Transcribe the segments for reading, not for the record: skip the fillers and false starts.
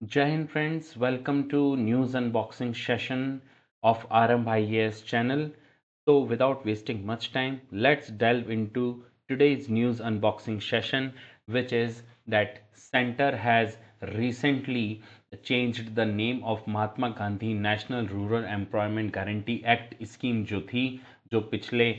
Jai Hind friends, welcome to news unboxing session of Arambh IAS channel. So without wasting much time, let's delve into today's news unboxing session, which is that Center has recently changed the name of Mahatma Gandhi national rural employment guarantee act scheme जो पिछले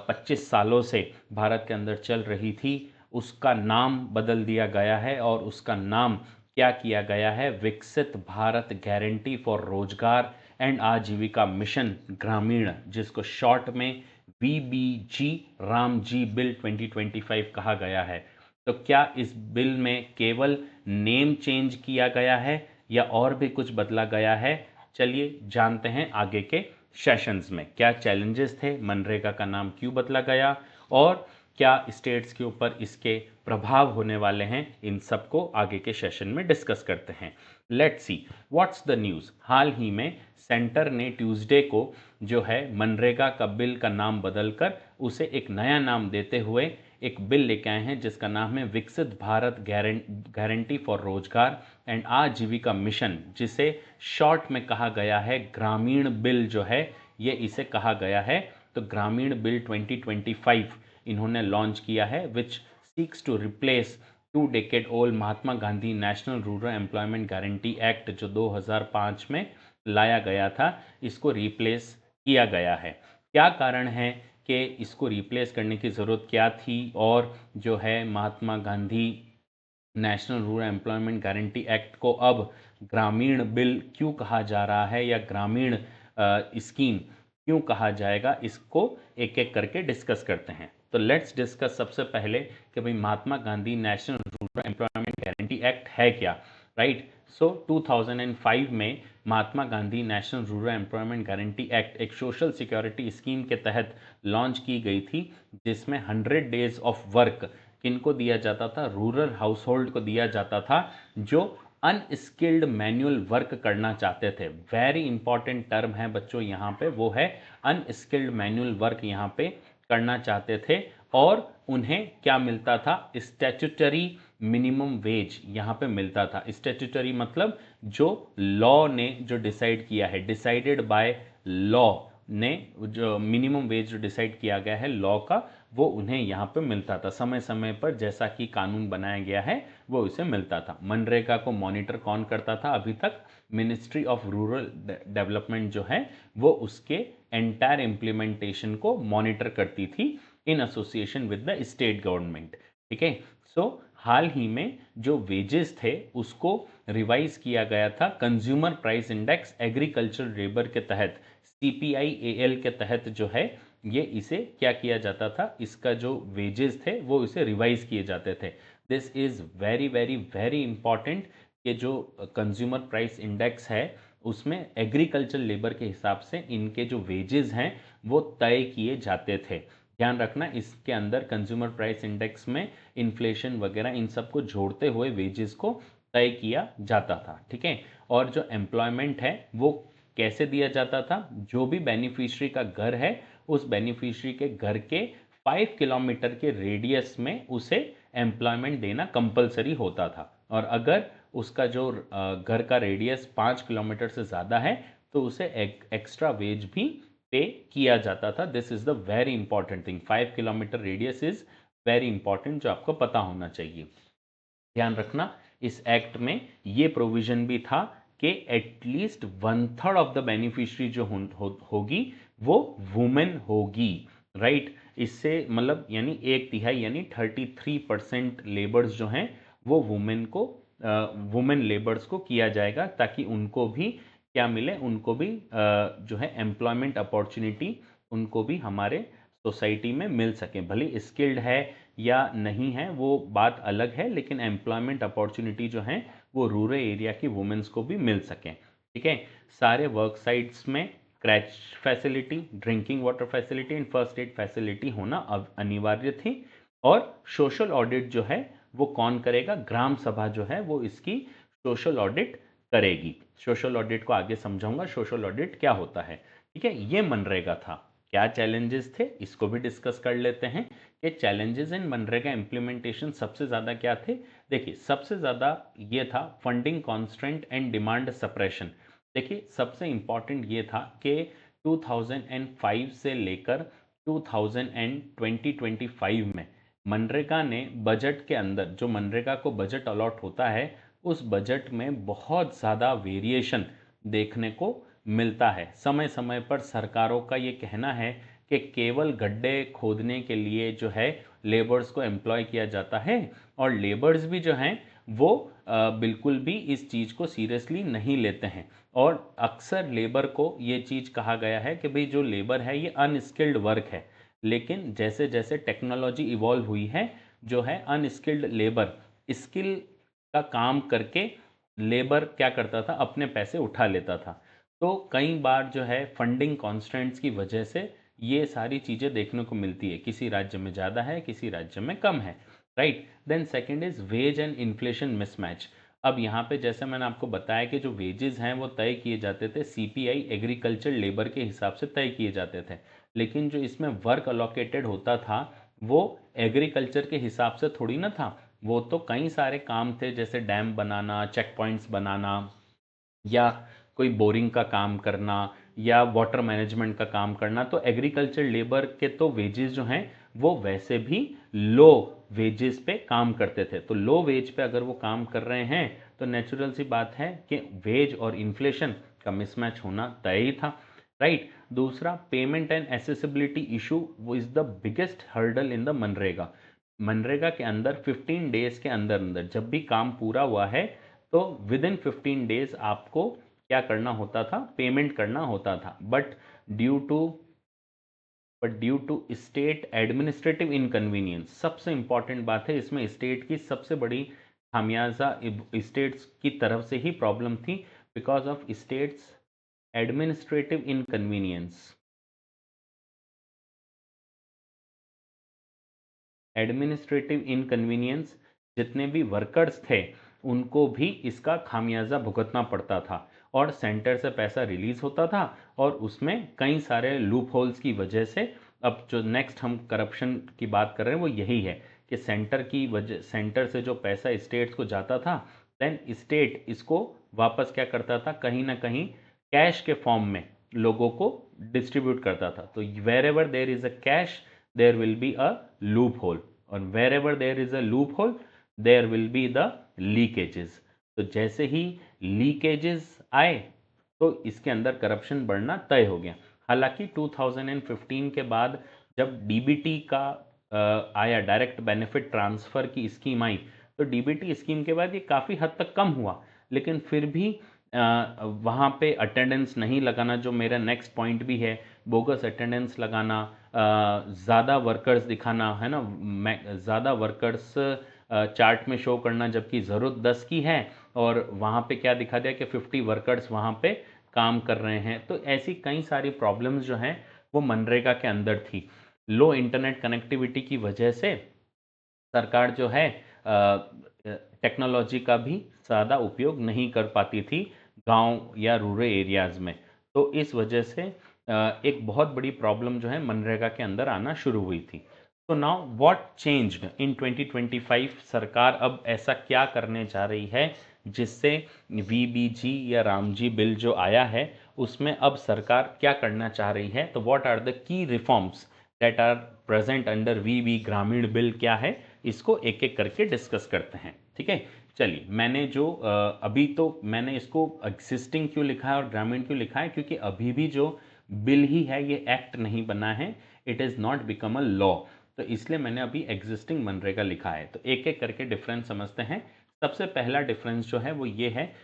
25 सालों से भारत के अंदर चल रही थी, उसका नाम बदल दिया गया है और उसका नाम क्या किया गया है, विकसित भारत गारंटी फॉर रोजगार एंड आजीविका मिशन ग्रामीण, जिसको शॉर्ट में VBG रामजी बिल 2025 कहा गया है। तो क्या इस बिल में केवल नेम चेंज किया गया है या और भी कुछ बदला गया है? चलिए जानते हैं आगे के सेशंस में क्या चैलेंजेस थे, मनरेगा का नाम क्यों बदला गया और क्या स्टेट्स के ऊपर इसके प्रभाव होने वाले हैं, इन सबको आगे के सेशन में डिस्कस करते हैं। Let's see what's the news. हाल ही में सेंटर ने ट्यूसडे को जो है मनरेगा का बिल का नाम बदलकर उसे एक नया नाम देते हुए एक बिल लेके आए हैं जिसका नाम है विकसित भारत गारंटी फॉर रोजगार एंड आजीविका मिशन, जिसे शॉर्ट में कहा गया है ग्रामीण बिल जो है, ये इसे कहा गया है। तो ग्रामीण बिल 2025 इन्होंने लॉन्च किया है, which seeks to replace 2 decade old Mahatma Gandhi national rural employment guarantee act जो 2005 में लाया गया था, इसको रिप्लेस किया गया है। क्या कारण है कि इसको रिप्लेस करने की ज़रूरत क्या थी और जो है Mahatma Gandhi national rural employment guarantee act को अब ग्रामीण बिल क्यों कहा जा रहा है या ग्रामीण स्कीम क्यों कहा जाएगा, इसको एक एक करके डिस्कस करते हैं। तो लेट्स डिस्कस सबसे पहले कि भाई Mahatma Gandhi national rural employment guarantee act है क्या, राइट। सो 2005 में Mahatma Gandhi national rural employment guarantee act एक सोशल सिक्योरिटी स्कीम के तहत लॉन्च की गई थी, जिसमें 100 डेज ऑफ वर्क किनको दिया जाता था, रूरल हाउस होल्ड को दिया जाता था जो अनस्किल्ड मैनुअल वर्क करना चाहते थे। वेरी इंपॉर्टेंट टर्म है बच्चों यहाँ पे, वो है अनस्किल्ड मैनुअल वर्क यहाँ पे करना चाहते थे। और उन्हें क्या मिलता था, स्टैट्यूटरी मिनिमम वेज यहाँ पे मिलता था। स्टैट्यूटरी मतलब जो लॉ ने जो डिसाइड किया है, डिसाइडेड बाय लॉ ने जो मिनिमम वेज जो डिसाइड किया गया है लॉ का, वो उन्हें यहाँ पे मिलता था समय समय पर, जैसा कि कानून बनाया गया है वो उसे मिलता था। मनरेगा को मॉनिटर कौन करता था अभी तक? मिनिस्ट्री ऑफ रूरल डेवलपमेंट जो है वो उसके एंटायर इम्प्लीमेंटेशन को मॉनिटर करती थी in association with the state government. ठीक है। सो हाल ही में जो वेजेस थे उसको रिवाइज किया गया था consumer price index agriculture labour के तहत, CPI-AL के तहत जो है ये इसे क्या किया जाता था, इसका जो वेजेस थे वो इसे रिवाइज किए जाते थे। This is very very very important कि जो कंज्यूमर प्राइस इंडेक्स है उसमें एग्रीकल्चर लेबर के हिसाब से इनके जो वेजेस हैं वो तय किए जाते थे। ध्यान रखना, इसके अंदर कंज्यूमर प्राइस इंडेक्स में इन्फ्लेशन वगैरह इन सबको जोड़ते हुए वेजेस को तय किया जाता था। ठीक है। और जो एम्प्लॉयमेंट है वो कैसे दिया जाता था, जो भी बेनिफिशियरी का घर है उस बेनिफिशियरी के घर के 5 किलोमीटर के रेडियस में उसे एम्प्लॉयमेंट देना कंपलसरी होता था। और अगर उसका जो घर का रेडियस 5 किलोमीटर से ज़्यादा है तो उसे एक्स्ट्रा वेज भी पे किया जाता था। This is the very important thing, 5 kilometre radius is very important, जो आपको पता होना चाहिए। ध्यान रखना, इस एक्ट में ये प्रोविजन भी था कि एटलीस्ट 1/3 ऑफ द बेनिफिशियरी जो होगी वो वुमेन होगी, राइट। इससे मतलब यानी 1/3 यानी 33% लेबर्स जो हैं वो वुमेन लेबर्स को किया जाएगा, ताकि उनको भी क्या मिले, उनको भी जो है एम्प्लॉयमेंट अपॉर्चुनिटी उनको भी हमारे सोसाइटी में मिल सके। भले स्किल्ड है या नहीं है वो बात अलग है, लेकिन एम्प्लॉयमेंट अपॉर्चुनिटी जो है वो रूरल एरिया की वुमेन्स को भी मिल सकें। ठीक है। सारे वर्क साइट्स में क्रैच facility, drinking water facility and first aid facility होना अब अनिवार्य थी। और सोशल ऑडिट जो है वो कौन करेगा? ग्राम सभा जो है वो इसकी सोशल ऑडिट करेगी। सोशल ऑडिट को आगे समझाऊंगा, सोशल ऑडिट क्या होता है। ठीक है। ये मनरेगा था। क्या चैलेंजेस थे इसको भी डिस्कस कर लेते हैं कि चैलेंजेस इन मनरेगा इम्प्लीमेंटेशन सबसे ज़्यादा क्या थे। देखिए सबसे ज़्यादा ये था funding constraint and demand suppression. देखिए सबसे इम्पॉर्टेंट ये था कि 2005 से लेकर 2025 में मनरेगा ने बजट के अंदर, जो मनरेगा को बजट अलॉट होता है, उस बजट में बहुत ज़्यादा वेरिएशन देखने को मिलता है। समय समय पर सरकारों का ये कहना है कि केवल गड्ढे खोदने के लिए जो है लेबर्स को एम्प्लॉय किया जाता है, और लेबर्स भी जो हैं वो बिल्कुल भी इस चीज़ को सीरियसली नहीं लेते हैं। और अक्सर लेबर को ये चीज़ कहा गया है कि भाई जो लेबर है ये अनस्किल्ड वर्क है। लेकिन जैसे जैसे टेक्नोलॉजी इवॉल्व हुई है, जो है अनस्किल्ड लेबर स्किल का काम करके लेबर क्या करता था, अपने पैसे उठा लेता था। तो कई बार जो है फंडिंग कॉन्स्टेंट्स की वजह से ये सारी चीज़ें देखने को मिलती है, किसी राज्य में ज़्यादा है, किसी राज्य में कम है, right. Then second is wage and inflation mismatch. अब यहाँ पे जैसे मैंने आपको बताया कि जो वेजेस हैं वो तय किए जाते थे सीपीआई एग्रीकल्चर लेबर के हिसाब से तय किए जाते थे, लेकिन जो इसमें वर्क अलोकेटेड होता था वो एग्रीकल्चर के हिसाब से थोड़ी ना था। वो तो कई सारे काम थे, जैसे डैम बनाना, चेक पॉइंट्स बनाना, या कोई बोरिंग का काम करना, या वाटर मैनेजमेंट का काम करना। तो एग्रीकल्चर लेबर के तो वेजेस जो हैं वो वैसे भी लो वेजेस पे काम करते थे। तो लो वेज पे अगर वो काम कर रहे हैं तो नेचुरल सी बात है कि वेज और इन्फ्लेशन का मिसमैच होना तय ही था, राइट। दूसरा, पेमेंट एंड एसेसिबिलिटी इशू वो is the biggest hurdle in the MNREGA. MNREGA के अंदर 15 डेज के अंदर अंदर जब भी काम पूरा हुआ है तो विद इन 15 डेज आपको क्या करना होता था, पेमेंट करना होता था। Due to due to state administrative inconvenience, सबसे इंपॉर्टेंट बात है इसमें, स्टेट की सबसे बड़ी खामियाजा स्टेट्स की तरफ से ही प्रॉब्लम थी, because of states administrative inconvenience. Administrative inconvenience, जितने भी वर्कर्स थे उनको भी इसका खामियाजा भुगतना पड़ता था, और सेंटर से पैसा रिलीज होता था और उसमें कई सारे लूप होल्स की वजह से, अब जो नेक्स्ट हम करप्शन की बात कर रहे हैं वो यही है कि सेंटर से जो पैसा स्टेट्स को जाता था, देन स्टेट इसको वापस क्या करता था, कहीं ना कहीं कैश के फॉर्म में लोगों को डिस्ट्रीब्यूट करता था। तो wherever there is a cash there will be a loophole, और wherever there is a loophole there will be the leakages. तो जैसे ही लीकेजेस आए तो इसके अंदर करप्शन बढ़ना तय हो गया। हालांकि 2015 के बाद जब डीबीटी का आया, डायरेक्ट बेनिफिट ट्रांसफ़र की स्कीम आई, तो डीबीटी स्कीम के बाद ये काफ़ी हद तक कम हुआ, लेकिन फिर भी वहाँ पे अटेंडेंस नहीं लगाना, जो मेरा नेक्स्ट पॉइंट भी है, बोगस अटेंडेंस लगाना, ज़्यादा वर्कर्स दिखाना, है ना, ज़्यादा वर्कर्स चार्ट में शो करना जबकि ज़रूरत 10 की है, और वहाँ पे क्या दिखा दिया कि 50 वर्कर्स वहाँ पे काम कर रहे हैं। तो ऐसी कई सारी प्रॉब्लम्स जो हैं वो मनरेगा के अंदर थी। लो इंटरनेट कनेक्टिविटी की वजह से सरकार जो है टेक्नोलॉजी का भी ज़्यादा उपयोग नहीं कर पाती थी गांव या रूरल एरियाज़ में। तो इस वजह से एक बहुत बड़ी प्रॉब्लम जो है मनरेगा के अंदर आना शुरू हुई थी। तो नाउ व्हाट चेंज्ड इन 2025, सरकार अब ऐसा क्या करने जा रही है जिससे वीबीजी या रामजी बिल जो आया है उसमें अब सरकार क्या करना चाह रही है। तो what are the key reforms that are present under VB Gramin bill क्या है, इसको एक एक करके डिस्कस करते हैं, ठीक है। चलिए, मैंने जो अभी तो मैंने इसको एग्जिस्टिंग क्यों लिखा है और ग्रामीण क्यों लिखा है, क्योंकि अभी भी जो बिल ही है ये एक्ट नहीं बना है, it is not become a law, तो इसलिए मैंने अभी एग्जिस्टिंग मनरेगा लिखा है। तो एक एक करके डिफरेंस समझते हैं। सबसे पहला डिफरेंस जो है वो ये है,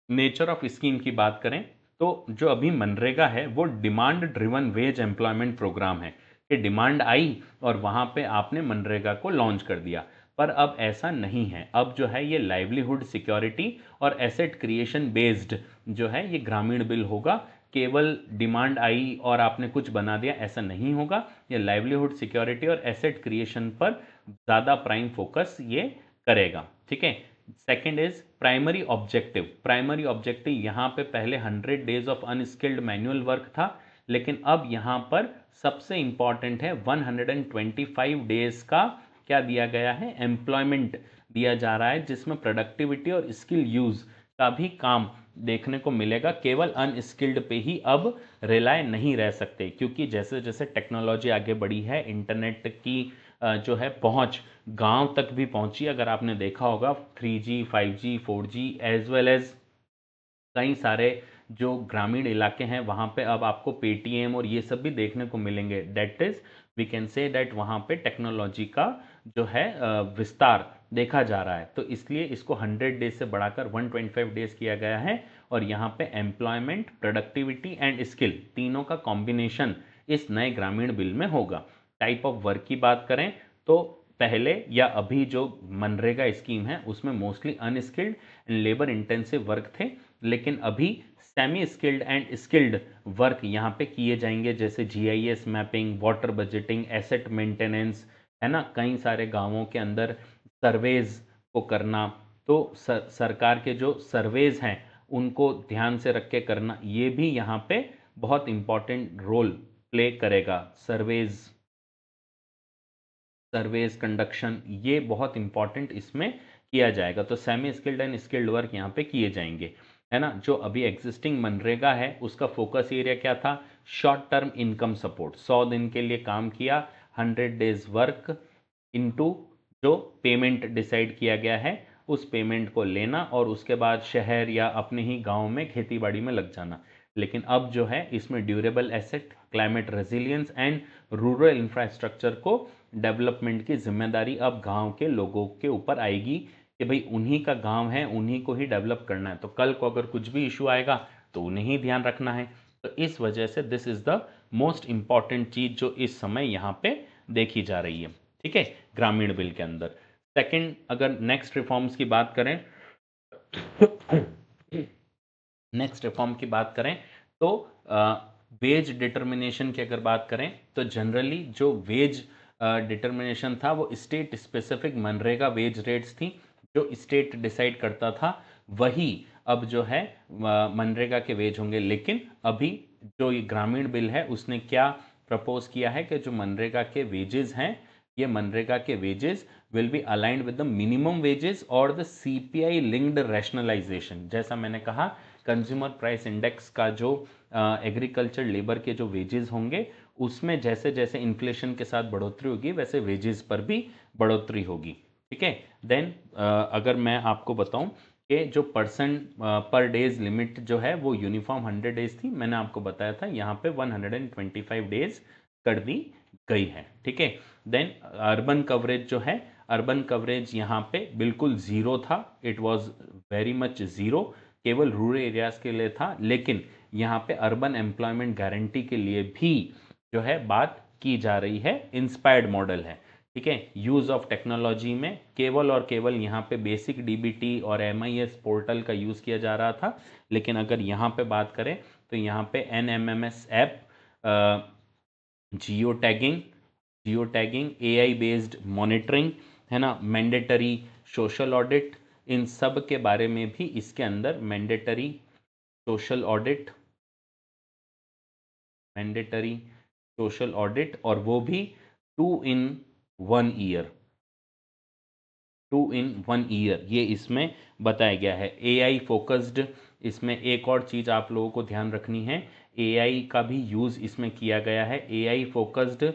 नेचर ऑफ स्कीम की बात करें तो जो अभी मनरेगा है वो demand driven wage employment programme है, कि डिमांड आई और वहाँ पे आपने मनरेगा को लॉन्च कर दिया। पर अब ऐसा नहीं है, अब जो है ये लाइवलीहुड सिक्योरिटी और एसेट क्रिएशन बेस्ड जो है ये ग्रामीण बिल होगा। केवल डिमांड आई और आपने कुछ बना दिया, ऐसा नहीं होगा। ये लाइवलीहुड सिक्योरिटी और एसेट क्रिएशन पर ज़्यादा प्राइम फोकस ये करेगा, ठीक है। Second is primary objective. Primary objective यहाँ पे पहले 100 days of unskilled manual work था, लेकिन अब यहाँ पर सबसे इंपॉर्टेंट है 125 डेज का क्या दिया गया है, एम्प्लॉयमेंट दिया जा रहा है, जिसमें प्रोडक्टिविटी और स्किल यूज का भी काम देखने को मिलेगा। केवल अनस्किल्ड पे ही अब रिलाय नहीं रह सकते, क्योंकि जैसे जैसे टेक्नोलॉजी आगे बढ़ी है, इंटरनेट की जो है पहुंच गांव तक भी पहुंची। अगर आपने देखा होगा 3G 5G 4G as well as कई सारे जो ग्रामीण इलाके हैं वहाँ पे अब आपको पेटीएम और ये सब भी देखने को मिलेंगे। That is we can say that वहाँ पे टेक्नोलॉजी का जो है विस्तार देखा जा रहा है। तो इसलिए इसको 100 डेज से बढ़ाकर 125 डेज किया गया है। और यहाँ पे एम्प्लॉयमेंट, प्रोडक्टिविटी एंड स्किल तीनों का कॉम्बिनेशन इस नए ग्रामीण बिल में होगा। टाइप ऑफ वर्क की बात करें तो पहले या अभी जो मनरेगा स्कीम है उसमें mostly unskilled and labour intensive work थे, लेकिन अभी semi skilled and skilled work यहाँ पे किए जाएंगे, जैसे GIS mapping, water budgeting, asset maintenance, है ना, कई सारे गांवों के अंदर सर्वेज को करना। तो सरकार के जो सर्वेज हैं उनको ध्यान से रख के करना, ये भी यहाँ पे बहुत इंपॉर्टेंट रोल प्ले करेगा। सर्वेज कंडक्शन, ये बहुत इंपॉर्टेंट इसमें किया जाएगा। तो semi skilled and skilled work यहाँ पे किए जाएंगे, है ना। जो अभी एग्जिस्टिंग मनरेगा है उसका फोकस एरिया क्या था, शॉर्ट टर्म इनकम सपोर्ट, 100 दिन के लिए काम किया, 100 डेज वर्क इनटू जो पेमेंट डिसाइड किया गया है उस पेमेंट को लेना और उसके बाद शहर या अपने ही गांव में खेती बाड़ी में लग जाना। लेकिन अब जो है इसमें durable asset, climate resilience and rural infrastructure को डेवलपमेंट की जिम्मेदारी अब गांव के लोगों के ऊपर आएगी कि भाई उन्हीं का गांव है, उन्हीं को ही डेवलप करना है। तो कल को अगर कुछ भी इशू आएगा तो उन्हें ही ध्यान रखना है। तो इस वजह से this is the most important चीज जो इस समय यहाँ पे देखी जा रही है, ठीक है, ग्रामीण बिल के अंदर। सेकंड, अगर नेक्स्ट रिफॉर्म्स की बात करें तो वेज डिटर्मिनेशन की अगर बात करें तो जनरली जो वेज डिटर्मिनेशन था वो state specific MNREGA wage rates थी, जो स्टेट डिसाइड करता था वही अब जो है मनरेगा के वेज होंगे। लेकिन अभी जो ये ग्रामीण बिल है उसने क्या प्रपोज किया है कि जो मनरेगा के वेजेस हैं, ये मनरेगा के wages will be aligned with the minimum wages और द सीपीआई लिंक्ड रैशनलाइजेशन। जैसा मैंने कहा, कंज्यूमर प्राइस इंडेक्स का जो एग्रीकल्चर लेबर के जो वेजेस होंगे उसमें जैसे जैसे इन्फ्लेशन के साथ बढ़ोतरी होगी वैसे वेजेस पर भी बढ़ोतरी होगी, ठीक है। देन अगर मैं आपको बताऊं कि जो पर्सन पर डेज लिमिट जो है वो यूनिफॉर्म 100 डेज थी, मैंने आपको बताया था यहाँ पे 125 डेज कर दी गई है, ठीक है। देन अर्बन कवरेज जो है, अर्बन कवरेज यहाँ पे बिल्कुल ज़ीरो था, it was very much zero, केवल रूरल एरियाज़ के लिए था। लेकिन यहाँ पे अर्बन एम्प्लॉयमेंट गारंटी के लिए भी जो है बात की जा रही है, इंस्पायर्ड मॉडल है, ठीक है। यूज़ ऑफ टेक्नोलॉजी में केवल और केवल यहाँ पे बेसिक डीबीटी और एमआईएस पोर्टल का यूज़ किया जा रहा था। लेकिन अगर यहाँ पे बात करें तो यहाँ पे NMIMS app, geo tagging, AI based monitoring, है ना, मैंडेटरी सोशल ऑडिट, इन सब के बारे में भी इसके अंदर मैंडेटरी सोशल ऑडिट और वो भी 2 in 1 ईयर ये इसमें बताया गया है। एआई फोकस्ड, इसमें एक और चीज़ आप लोगों को ध्यान रखनी है, एआई का भी यूज़ इसमें किया गया है। एआई फोकस्ड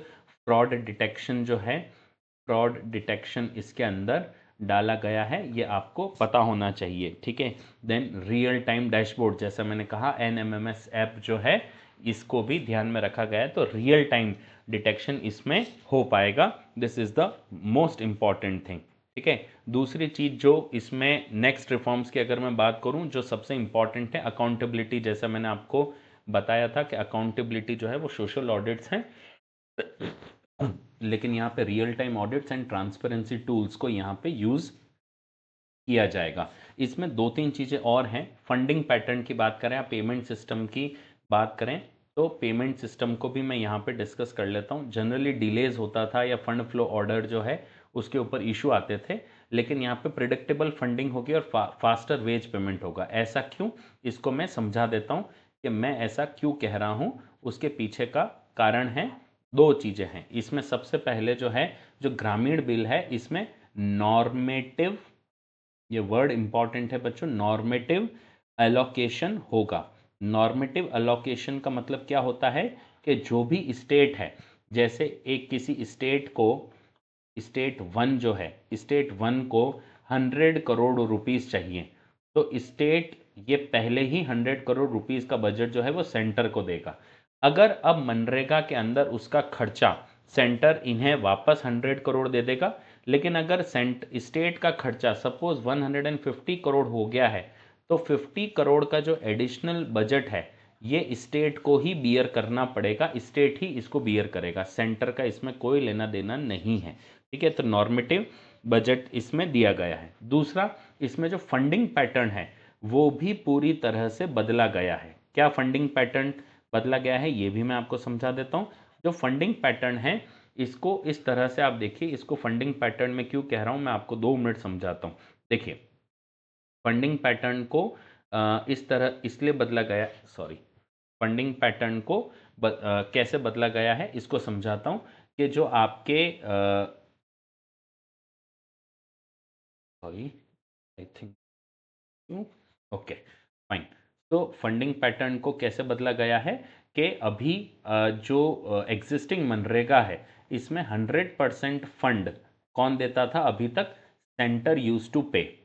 फ्रॉड डिटेक्शन जो है, फ्रॉड डिटेक्शन इसके अंदर डाला गया है, ये आपको पता होना चाहिए, ठीक है। देन रियल टाइम डैशबोर्ड, जैसा मैंने कहा एनएमएमएस ऐप जो है इसको भी ध्यान में रखा गया है, तो रियल टाइम डिटेक्शन इसमें हो पाएगा। This is the most important thing, ठीक है। दूसरी चीज़ जो इसमें नेक्स्ट रिफॉर्म्स की अगर मैं बात करूं, जो सबसे इंपॉर्टेंट है अकाउंटेबिलिटी। जैसा मैंने आपको बताया था कि अकाउंटेबिलिटी जो है वो सोशल ऑडिट्स हैं, लेकिन यहाँ पे real time audits and transparency tools को यहाँ पे यूज़ किया जाएगा। इसमें 2-3 चीज़ें और हैं। फंडिंग पैटर्न की बात करें या पेमेंट सिस्टम की बात करें तो पेमेंट सिस्टम को भी मैं यहाँ पे डिस्कस कर लेता हूँ। जनरली डिलेज होता था या फंड फ्लो ऑर्डर जो है उसके ऊपर इशू आते थे, लेकिन यहाँ पे प्रिडिक्टेबल फंडिंग होगी और फास्टर वेज पेमेंट होगा। ऐसा क्यों, इसको मैं समझा देता हूँ कि मैं ऐसा क्यों कह रहा हूँ। उसके पीछे का कारण है दो चीज़ें हैं इसमें। सबसे पहले जो है, जो ग्रामीण बिल है, इसमें नॉर्मेटिव, ये वर्ड इंपॉर्टेंट है बच्चों, नॉर्मेटिव एलोकेशन होगा। नॉर्मेटिव एलोकेशन का मतलब क्या होता है कि जो भी स्टेट है, जैसे एक किसी स्टेट को, स्टेट वन जो है, स्टेट वन को 100 करोड़ रुपीस चाहिए, तो स्टेट ये पहले ही 100 करोड़ रुपीस का बजट जो है वो सेंटर को देगा। अगर अब मनरेगा के अंदर उसका खर्चा सेंटर इन्हें वापस 100 करोड़ दे देगा, लेकिन अगर स्टेट का खर्चा सपोज 150 करोड़ हो गया है, तो 50 करोड़ का जो एडिशनल बजट है ये स्टेट को ही बियर करना पड़ेगा, स्टेट ही इसको बियर करेगा, सेंटर का इसमें कोई लेना देना नहीं है। ठीक है, तो नॉर्मेटिव बजट इसमें दिया गया है। दूसरा, इसमें जो फंडिंग पैटर्न है वो भी पूरी तरह से बदला गया है। क्या फंडिंग पैटर्न बदला गया है ये भी मैं आपको समझा देता हूँ। जो फंडिंग पैटर्न है इसको इस तरह से आप देखिए, इसको फंडिंग पैटर्न में क्यों कह रहा हूँ मैं आपको 2 मिनट समझाता हूँ। देखिए, फंडिंग पैटर्न को इस तरह इसलिए बदला गया, सॉरी, फंडिंग पैटर्न को कैसे बदला गया है इसको समझाता हूँ कि जो आपके sorry, I think, okay fine. तो फंडिंग पैटर्न को कैसे बदला गया है कि अभी जो एग्जिस्टिंग मनरेगा है इसमें 100% फंड कौन देता था अभी तक, सेंटर यूज टू पे।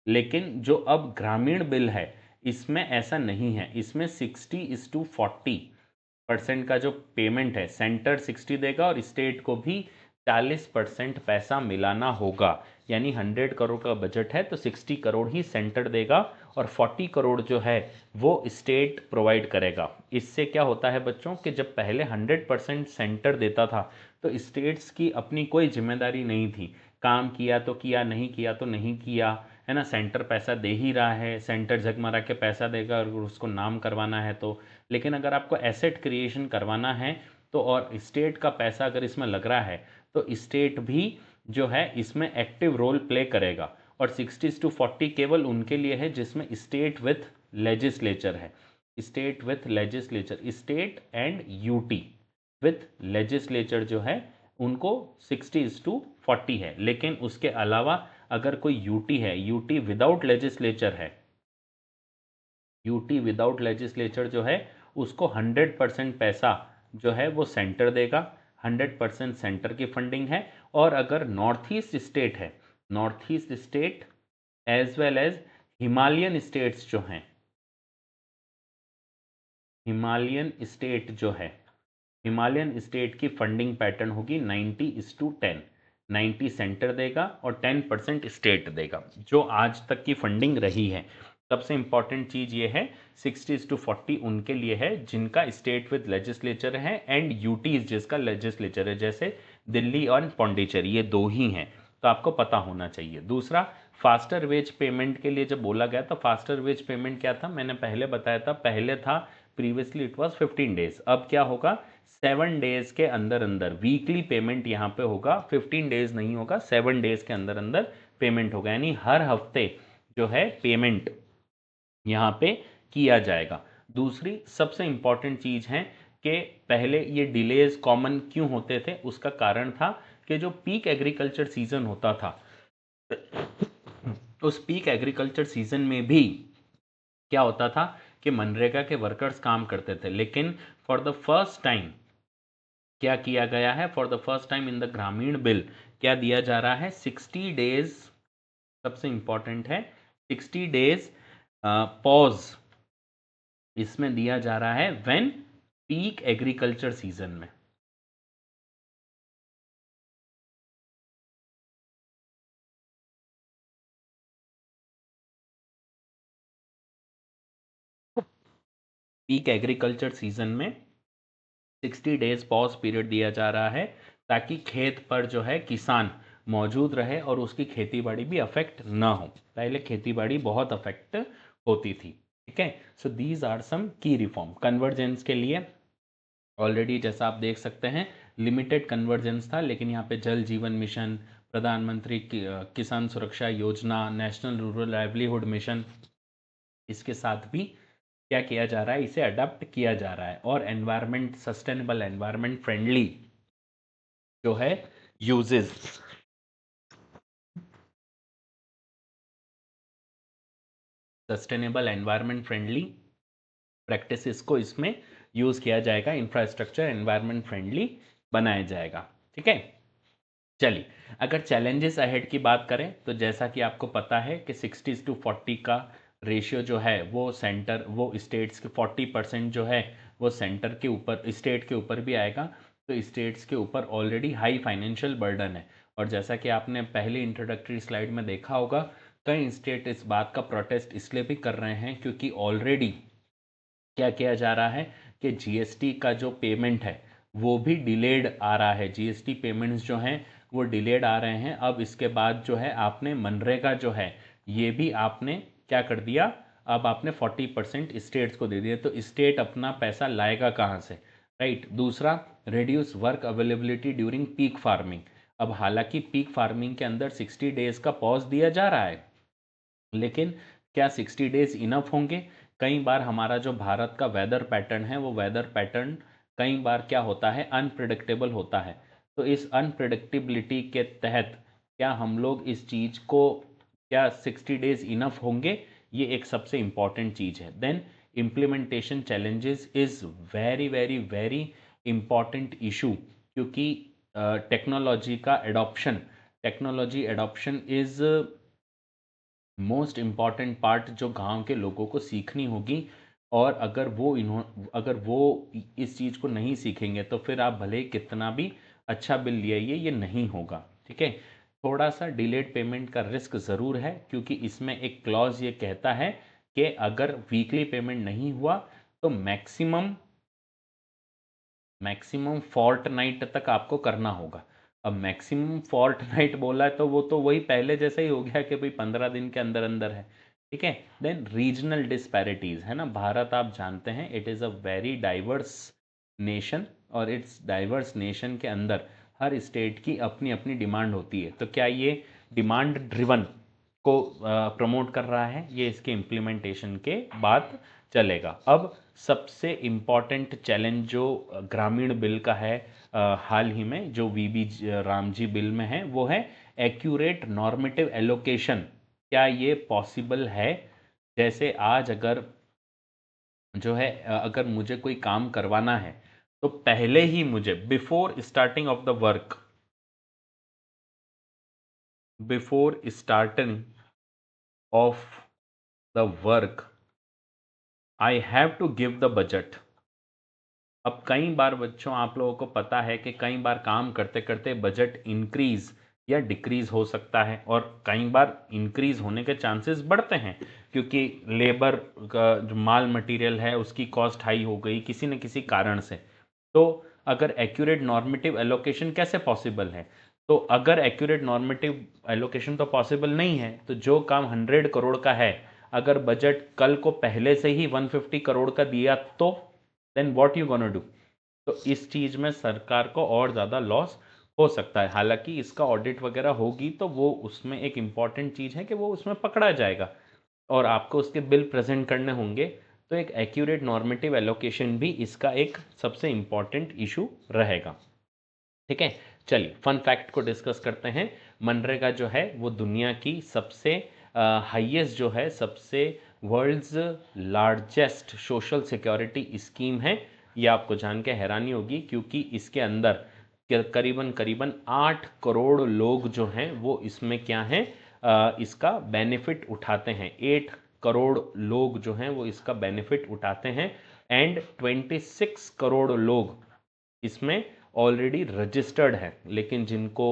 लेकिन जो अब ग्रामीण बिल है इसमें ऐसा नहीं है, इसमें 60:40% का जो पेमेंट है, सेंटर 60 देगा और स्टेट को भी 40% पैसा मिलाना होगा। यानी 100 करोड़ का बजट है तो 60 करोड़ ही सेंटर देगा और 40 करोड़ जो है वो स्टेट प्रोवाइड करेगा। इससे क्या होता है बच्चों कि जब पहले 100% सेंटर देता था तो स्टेट्स की अपनी कोई जिम्मेदारी नहीं थी, काम किया तो किया, नहीं किया तो नहीं किया, है ना, सेंटर पैसा दे ही रहा है, सेंटर झकमरा के पैसा देगा और उसको नाम करवाना है तो। लेकिन अगर आपको एसेट क्रिएशन करवाना है तो, और स्टेट का पैसा अगर इसमें लग रहा है तो स्टेट भी जो है इसमें एक्टिव रोल प्ले करेगा। और 60:40 केवल उनके लिए है जिसमें स्टेट विथ लेजिस्लेचर है, state with legislature, state and UT with legislature जो है उनको 60:40 है। लेकिन उसके अलावा अगर कोई यूटी है, यूटी विदाउट लेजिस्लेचर है, यूटी विदाउट लेजिस्लेचर जो है उसको 100% पैसा जो है वो सेंटर देगा, 100% सेंटर की फंडिंग है। और अगर नॉर्थ ईस्ट स्टेट है, north east state as well as Himalayan states जो हैं, हिमालयन स्टेट जो है, हिमालयन स्टेट की फंडिंग पैटर्न होगी 90:10, 90 सेंटर देगा और 10% स्टेट देगा, जो आज तक की फंडिंग रही है। सबसे इंपॉर्टेंट चीज़ ये है 60:40 उनके लिए है जिनका स्टेट विद लेजिस्लेचर है एंड यूटीज जिसका लेजिस्लेचर है, जैसे दिल्ली और पौंडीचेरी, ये दो ही हैं, तो आपको पता होना चाहिए। दूसरा, फास्टर वेज पेमेंट के लिए जब बोला गया था, फास्टर वेज पेमेंट क्या था मैंने पहले बताया था, पहले था प्रीवियसली इट वाज 15 डेज, अब क्या होगा 7 डेज के अंदर अंदर वीकली पेमेंट यहाँ पे होगा, 15 डेज नहीं होगा, 7 डेज के अंदर अंदर पेमेंट होगा, यानी हर हफ्ते जो है पेमेंट यहाँ पे किया जाएगा। दूसरी सबसे इंपॉर्टेंट चीज़ है कि पहले ये डिलेज कॉमन क्यों होते थे, उसका कारण था कि जो पीक एग्रीकल्चर सीजन होता था उस पीक एग्रीकल्चर सीजन में भी क्या होता था कि मनरेगा के वर्कर्स काम करते थे। लेकिन फॉर द फर्स्ट टाइम क्या किया गया है, for the first time in the ग्रामीण बिल क्या दिया जा रहा है, 60 डेज, सबसे इंपॉर्टेंट है 60 डेज पॉज इसमें दिया जा रहा है व्हेन पीक एग्रीकल्चर सीजन में। पीक एग्रीकल्चर सीजन में 60 डेज पॉज पीरियड दिया जा रहा है ताकि खेत पर जो है किसान मौजूद रहे और उसकी खेतीबाड़ी भी अफेक्ट ना हो। पहले खेतीबाड़ी बहुत अफेक्ट होती थी। ठीक है, सो दीज आर सम की रिफॉर्म। कन्वर्जेंस के लिए ऑलरेडी जैसा आप देख सकते हैं लिमिटेड कन्वर्जेंस था, लेकिन यहाँ पे जल जीवन मिशन, प्रधानमंत्री किसान सुरक्षा योजना, नेशनल रूरल लाइवलीहुड मिशन, इसके साथ भी क्या किया जा रहा है, इसे अडॉप्ट किया जा रहा है और एनवायरनमेंट सस्टेनेबल, एनवायरनमेंट फ्रेंडली जो है uses, sustainable environment friendly practices को इसमें यूज किया जाएगा, इंफ्रास्ट्रक्चर एनवायरनमेंट फ्रेंडली बनाया जाएगा। ठीक है, चलिए अगर चैलेंजेस अहेड की बात करें तो जैसा कि आपको पता है कि 60:40 का रेशियो जो है वो सेंटर, वो स्टेट्स के 40% जो है वो सेंटर के ऊपर, स्टेट के ऊपर भी आएगा। तो स्टेट्स के ऊपर ऑलरेडी हाई फाइनेंशियल बर्डन है, और जैसा कि आपने पहले इंट्रोडक्टरी स्लाइड में देखा होगा, कई स्टेट इस बात का प्रोटेस्ट इसलिए भी कर रहे हैं क्योंकि ऑलरेडी क्या किया जा रहा है कि जीएसटी का जो पेमेंट है वो भी डिलेड आ रहा है। जीएसटी पेमेंट्स जो हैं वो डिलेड आ रहे हैं। अब इसके बाद जो है आपने मनरेगा जो है ये भी आपने क्या कर दिया, अब आपने 40% स्टेट्स को दे दिया, तो स्टेट अपना पैसा लाएगा कहाँ से, राइट। दूसरा, reduce work availability during peak farming. अब हालांकि पीक फार्मिंग के अंदर 60 डेज का पॉज दिया जा रहा है, लेकिन क्या 60 डेज इनफ होंगे? कई बार हमारा जो भारत का वेदर पैटर्न है वो वेदर पैटर्न कई बार क्या होता है, अनप्रिडिक्टेबल होता है। तो इस अनप्रिडिक्टेबिलिटी के तहत क्या हम लोग इस चीज़ को, क्या 60 डेज इनफ होंगे? ये एक सबसे इम्पॉर्टेंट चीज़ है। Then implementation challenges is very very very important issue, क्योंकि technology adoption is most important part जो गांव के लोगों को सीखनी होगी। और अगर वो इस चीज़ को नहीं सीखेंगे तो फिर आप भले ही कितना भी अच्छा बिल ले आइए, ये नहीं होगा। ठीक है, थोड़ा सा डिलेड पेमेंट का रिस्क ज़रूर है, क्योंकि इसमें एक क्लॉज ये कहता है कि अगर वीकली पेमेंट नहीं हुआ तो मैक्सिमम फोर्टनाइट तक आपको करना होगा। अब मैक्सिमम फोर्टनाइट बोला है तो वो तो वही पहले जैसा ही हो गया कि भाई 15 दिन के अंदर अंदर है। ठीक है, देन रीजनल डिस्पैरिटीज है ना, भारत आप जानते हैं it is a very diverse nation, और इट्स डाइवर्स नेशन के अंदर हर स्टेट की अपनी अपनी डिमांड होती है। तो क्या ये डिमांड ड्रिवन को प्रमोट कर रहा है, ये इसके इम्प्लीमेंटेशन के बाद चलेगा। अब सबसे इम्पॉर्टेंट चैलेंज जो ग्रामीण बिल का है, हाल ही में जो वीबी रामजी बिल में है, वो है एक्यूरेट नॉर्मेटिव एलोकेशन। क्या ये पॉसिबल है? जैसे आज अगर जो है अगर मुझे कोई काम करवाना है तो पहले ही मुझे before starting of the work I have to give the budget. अब कई बार बच्चों आप लोगों को पता है कि कई बार काम करते करते बजट इंक्रीज या डिक्रीज हो सकता है, और कई बार इंक्रीज होने के चांसेस बढ़ते हैं क्योंकि लेबर का जो माल मटेरियल है उसकी कॉस्ट हाई हो गई किसी न किसी कारण से। तो अगर एक्यूरेट नॉर्मेटिव एलोकेशन कैसे पॉसिबल है? तो अगर एक्यूरेट नॉर्मेटिव एलोकेशन तो पॉसिबल नहीं है, तो जो काम 100 करोड़ का है, अगर बजट कल को पहले से ही 150 करोड़ का दिया तो then what you gonna do? तो इस चीज़ में सरकार को और ज़्यादा लॉस हो सकता है। हालांकि इसका ऑडिट वगैरह होगी तो वो उसमें एक इम्पॉर्टेंट चीज़ है कि वो उसमें पकड़ा जाएगा और आपको उसके बिल प्रेजेंट करने होंगे। तो एक एक्यूरेट नॉर्मेटिव एलोकेशन भी इसका एक सबसे इम्पॉर्टेंट इशू रहेगा। ठीक है, चलिए फन फैक्ट को डिस्कस करते हैं। मनरेगा जो है वो दुनिया की सबसे हाईएस्ट जो है, सबसे world's largest social security scheme है। ये आपको जान के हैरानी होगी क्योंकि इसके अंदर करीबन करीबन 8 करोड़ लोग जो हैं वो इसमें क्या हैं, इसका बेनिफिट उठाते हैं। 8 करोड़ लोग जो हैं वो इसका बेनिफिट उठाते हैं, एंड 26 करोड़ लोग इसमें ऑलरेडी रजिस्टर्ड है, लेकिन जिनको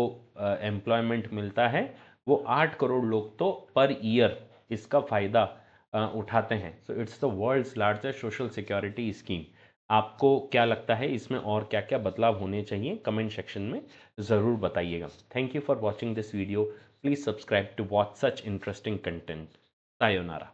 एम्प्लॉयमेंट मिलता है वो 8 करोड़ लोग तो पर ईयर इसका फ़ायदा उठाते हैं। So it's the world's largest social security scheme. आपको क्या लगता है इसमें और क्या क्या बदलाव होने चाहिए? कमेंट सेक्शन में ज़रूर बताइएगा। Thank you for watching this video. Please subscribe to watch such interesting content. Sayonara.